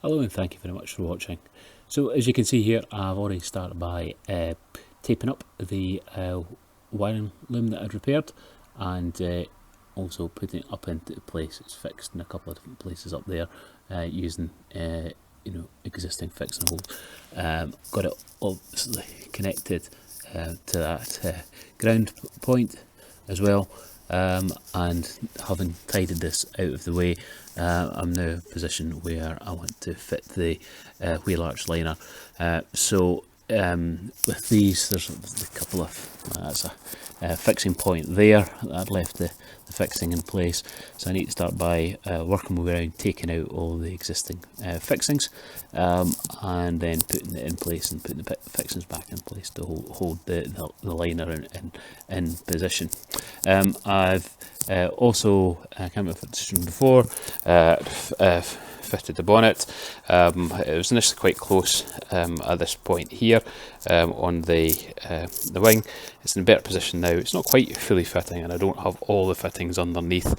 Hello and thank you very much for watching. So as you can see here, I've already started by taping up the wiring loom that I'd repaired, and also putting it up into place. It's fixed in a couple of different places up there using existing fixing holes. Got it obviously connected to that ground point as well. And having tidied this out of the way, I'm now in a position where I want to fit the wheel arch liner. With these, there's a couple of, that's a fixing point there. I'd left the fixing in place, so I need to start by working my way around, taking out all the existing fixings, and then putting it in place and putting the fixings back in place to hold the liner in position. I've also, I can't remember if it's shown before, fitted the bonnet. It was initially quite close at this point here on the wing. It's in a better position now. It's not quite fully fitting, and I don't have all the fittings underneath,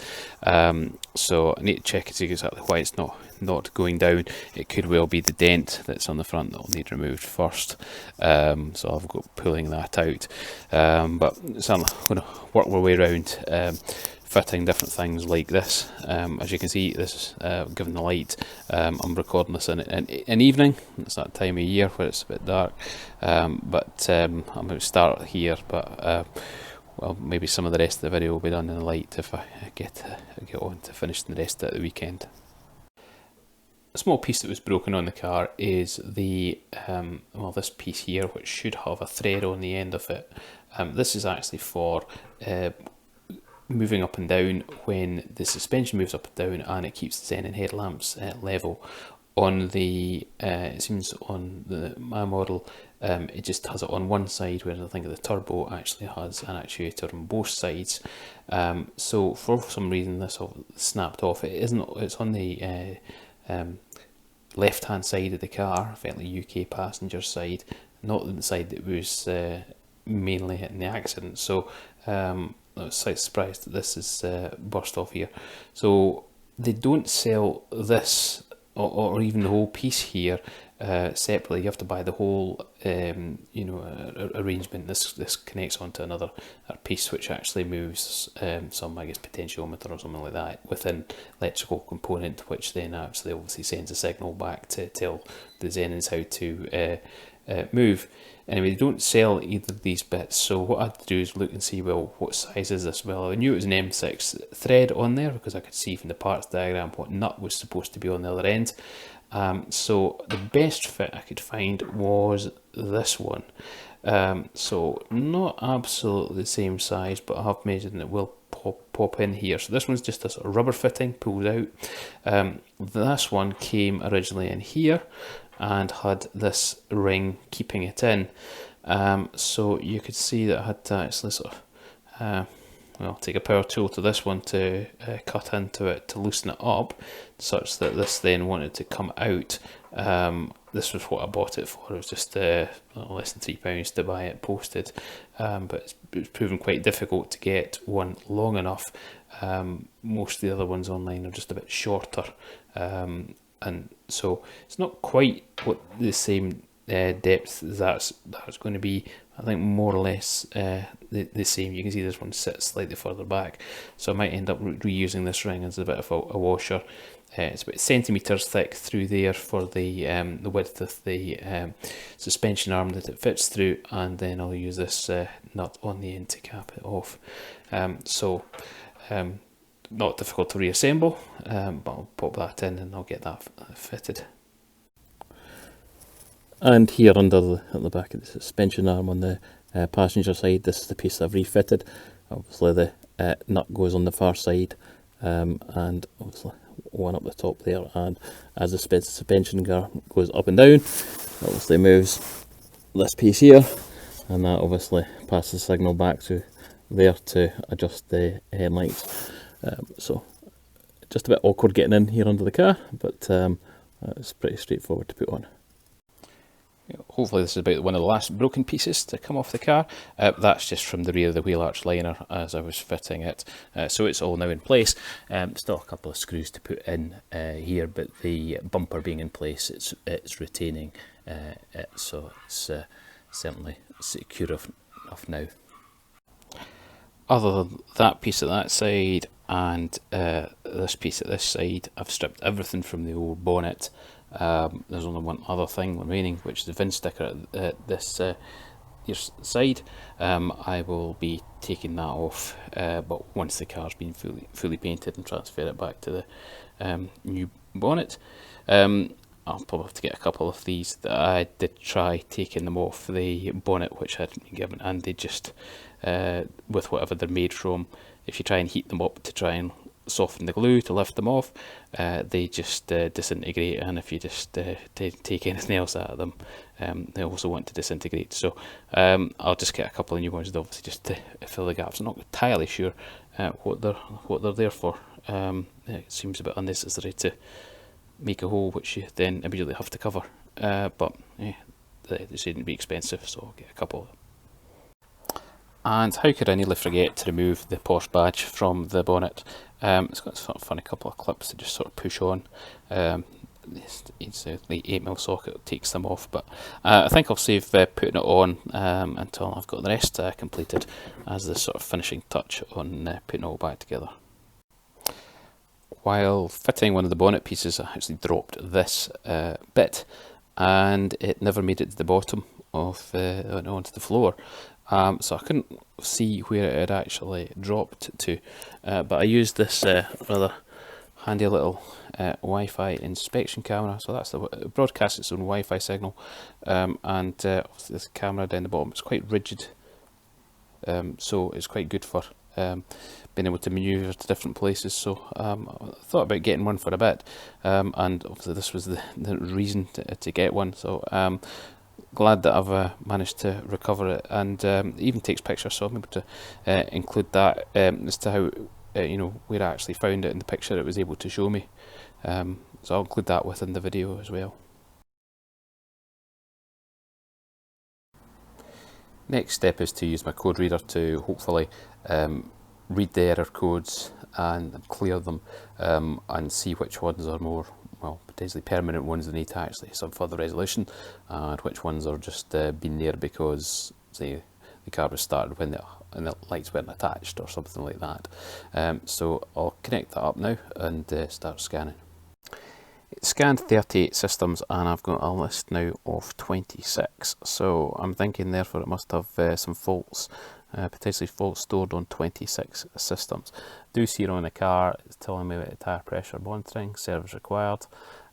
so I need to check and see exactly why it's not going down. It could well be the dent that's on the front that will need removed first, so I've got pulling that out, but so I'm going to work my way around fitting different things like this. As you can see, this given the light, I'm recording this in evening. It's that time of year where it's a bit dark, but I'm going to start here, but well, maybe some of the rest of the video will be done in the light if I get on to finish the rest of the weekend. A small piece that was broken on the car is the well, this piece here, which should have a thread on the end of it. This is actually for moving up and down when the suspension moves up and down, and it keeps the Xenon headlamps level. On the it seems on my model, it just has it on one side, whereas I think the turbo actually has an actuator on both sides. So for some reason this all snapped off. It isn't. It's on the left hand side of the car, effectively UK passenger side, not the side that was mainly hitting the accident. So I was quite surprised that this is burst off here. So they don't sell this or even the whole piece here separately. You have to buy the whole arrangement. This connects onto another piece which actually moves some, I guess, potentiometer or something like that within electrical component, which then actually obviously sends a signal back to tell the Xenons how to move. Anyway, they don't sell either of these bits, so what I had to do is look and see, well, what size is this? Well, I knew it was an M6 thread on there because I could see from the parts diagram what nut was supposed to be on the other end. So the best fit I could find was this one. So not absolutely the same size, but I have measured and it will pop in here. So this one's just a sort of rubber fitting, pulled out. This one came originally in here and had this ring keeping it in. So you could see that I had to actually sort of well, take a power tool to this one to cut into it to loosen it up, such that this then wanted to come out. This was what I bought it for. It was just less than £3 to buy it posted, but it's proven quite difficult to get one long enough. Most of the other ones online are just a bit shorter, and so it's not quite what the same depth that's going to be. I think more or less the same. You can see this one sits slightly further back, so I might end up reusing this ring as a bit of a washer. It's about centimetres thick through there for the width of the suspension arm that it fits through, and then I'll use this nut on the end to cap it off. Not difficult to reassemble, but I'll pop that in and I'll get that fitted. And here under at the back of the suspension arm on the passenger side, this is the piece I've refitted. Obviously the nut goes on the far side, and obviously one up the top there, and as the suspension goes up and down, it obviously moves this piece here, and that obviously passes signal back to there to adjust the headlights. So just a bit awkward getting in here under the car, but it's pretty straightforward to put on. Hopefully this is about one of the last broken pieces to come off the car. That's just from the rear of the wheel arch liner as I was fitting it. So it's all now in place. Still a couple of screws to put in here, but the bumper being in place, it's retaining it, so it's certainly secure enough now. Other than that piece at that side and this piece at this side, I've stripped everything from the old bonnet. There's only one other thing remaining, which is the VIN sticker at this side. I will be taking that off, but once the car's been fully painted, and transfer it back to the new bonnet. I'll probably have to get a couple of these. That I did try taking them off the bonnet, which I'd been given, and they just, with whatever they're made from, if you try and heat them up to try and soften the glue to lift them off, they just disintegrate, and if you just take anything else out of them, they also want to disintegrate. So I'll just get a couple of new ones, obviously, just to fill the gaps. I'm not entirely sure what they're there for. It seems a bit unnecessary to make a hole which you then immediately have to cover, but they shouldn't be expensive, so I'll get a couple. And how could I nearly forget to remove the Porsche badge from the bonnet? It's got a sort of funny couple of clips to just sort of push on. It's the 8mm socket takes them off, but I think I'll save putting it on until I've got the rest completed, as the sort of finishing touch on putting it all back together. While fitting one of the bonnet pieces, I actually dropped this bit, and it never made it to the bottom of onto the floor. So I couldn't see where it had actually dropped to, but I used this rather handy little Wi-Fi inspection camera. So that's it broadcasts its own Wi-Fi signal, and this camera down the bottom, it's quite rigid, so it's quite good for being able to manoeuvre to different places. So I thought about getting one for a bit, and obviously this was the reason to get one. So glad that I've managed to recover it, and it even takes pictures, so I'm able to include that as to how where I actually found it in the picture it was able to show me. So I'll include that within the video as well. Next step is to use my code reader to hopefully read the error codes and clear them, and see which ones are more, well, potentially permanent ones that need actually some further resolution, and which ones are just been there because, say, the car was started when the lights weren't attached or something like that. So I'll connect that up now and start scanning. It scanned 38 systems, and I've got a list now of 26. So I'm thinking therefore it must have some faults, potentially faults stored on 26 systems. I do see it on the car, it's telling me about tyre pressure monitoring, service required.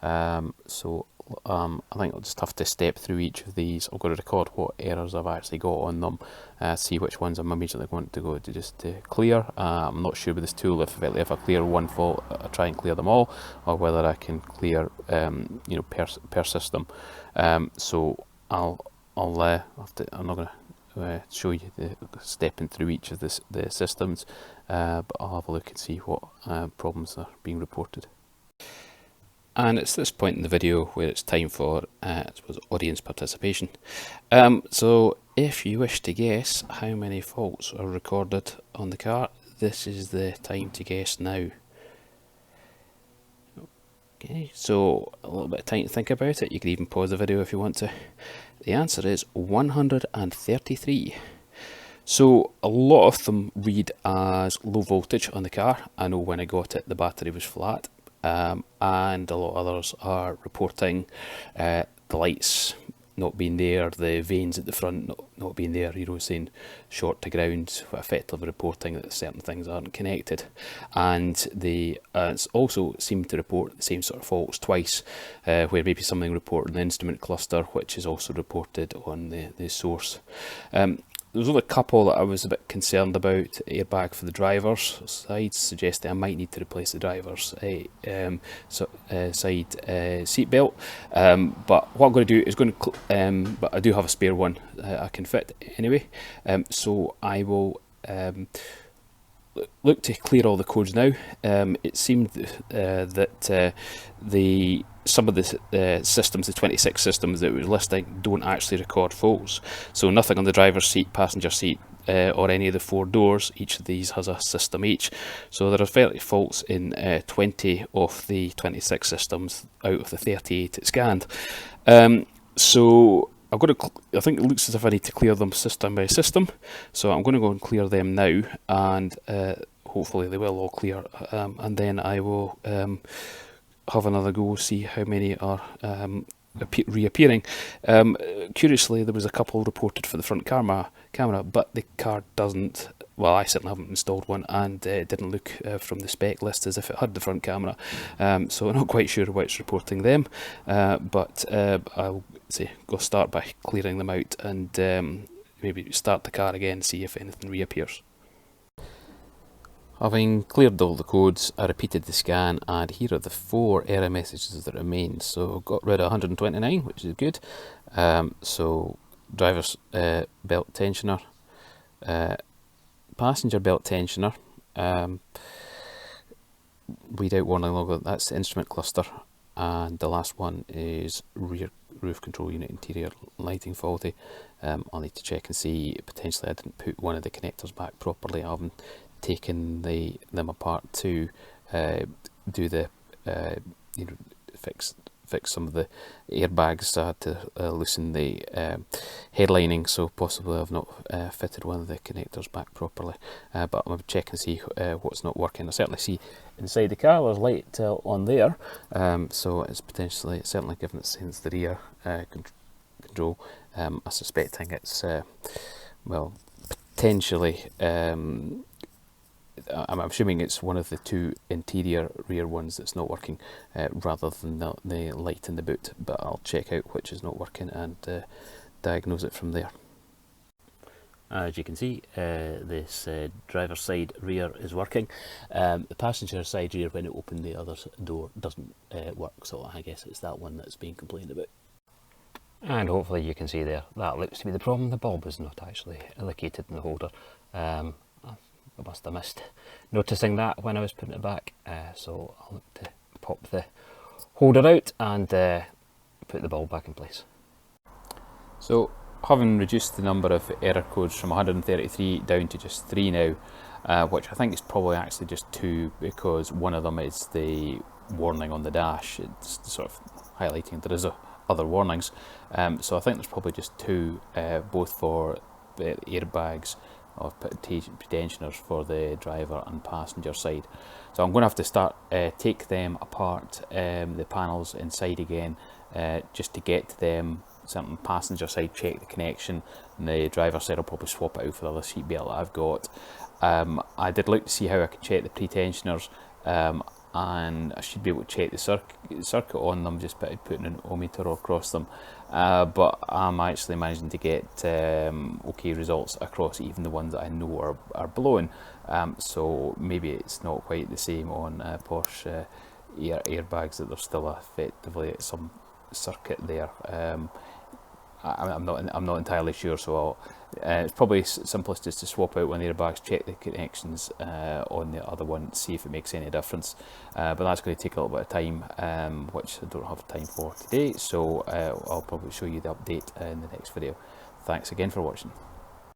So I think I'll just have to step through each of these. I've got to record what errors I've actually got on them, see which ones I'm immediately going to go to just to clear. I'm not sure with this tool if I clear one fault, I try and clear them all, or whether I can clear per system. So I'm not going to show you the stepping through each of the systems, but I'll have a look and see what problems are being reported. And it's this point in the video where it's time for I suppose audience participation. So if you wish to guess how many faults are recorded on the car, this is the time to guess now. Okay, so a little bit of time to think about it. You can even pause the video if you want to. The answer is 133. So a lot of them read as low voltage on the car. I know when I got it the battery was flat, and a lot of others are reporting the lights not being there, the vanes at the front not being there, saying short to ground, effectively reporting that certain things aren't connected. And they also seem to report the same sort of faults twice, where maybe something reported in the instrument cluster, which is also reported on the source. There's only a couple that I was a bit concerned about. Airbag for the driver's side, suggesting I might need to replace the driver's side seatbelt. But what I'm going to do is but I do have a spare one I can fit anyway. So I will look to clear all the codes now. It seemed that the some of the systems, the 26 systems that we're listing, don't actually record faults. So nothing on the driver's seat, passenger seat, or any of the 4 doors. Each of these has a system each. So there are 30 faults in 20 of the 26 systems out of the 38 it scanned. So I've got to, I think it looks as if I need to clear them system by system. So I'm going to go and clear them now, and hopefully they will all clear, and then I will have another go, see how many are reappearing. Curiously, there was a couple reported for the front camera, but the car doesn't. Well, I certainly haven't installed one, and it didn't look from the spec list as if it had the front camera. So I'm not quite sure why it's reporting them, but I'll go start by clearing them out, and maybe start the car again, see if anything reappears. Having cleared all the codes, I repeated the scan, and here are the 4 error messages that remain. So got rid of 129, which is good. So driver's belt tensioner, passenger belt tensioner, read out warning logo, that's the instrument cluster, and the last one is rear roof control unit interior lighting faulty. I'll need to check and see, potentially I didn't put one of the connectors back properly. I haven't taken them apart to do the fix some of the airbags. So I had to loosen the headlining, so possibly I've not fitted one of the connectors back properly, but I'm going to check and see what's not working. I certainly see inside the car there's light on there, so it's certainly given it since the rear control. I'm suspecting it's well, potentially I'm assuming it's one of the 2 interior rear ones that's not working, rather than the light in the boot, but I'll check out which is not working and diagnose it from there. As you can see, this driver's side rear is working. The passenger side rear, when it opened the other door, doesn't work, so I guess it's that one that's being complained about. And hopefully you can see there, that looks to be the problem. The bulb is not actually located in the holder. I must have missed noticing that when I was putting it back, so I'll look to pop the holder out and put the bulb back in place. So, having reduced the number of error codes from 133 down to just 3 now, which I think is probably actually just 2, because one of them is the warning on the dash. It's sort of highlighting there is other warnings, so I think there's probably just 2, both for the airbags of tensioners for the driver and passenger side. So I'm going to have to start take them apart, the panels inside again, just to get to them. Something passenger side, check the connection, and the driver side I'll probably swap it out for the other seat belt that I've got. I did look to see how I could check the pre-tensioners, and I should be able to check the circuit on them just by putting an ohmmeter across them, but I'm actually managing to get okay results across even the ones that I know are blowing, so maybe it's not quite the same on Porsche airbags, that there's still effectively some circuit there. I'm not entirely sure, so it's probably simplest just to swap out one of the airbags, check the connections on the other one, see if it makes any difference. But that's going to take a little bit of time, which I don't have time for today, so I'll probably show you the update in the next video. Thanks again for watching.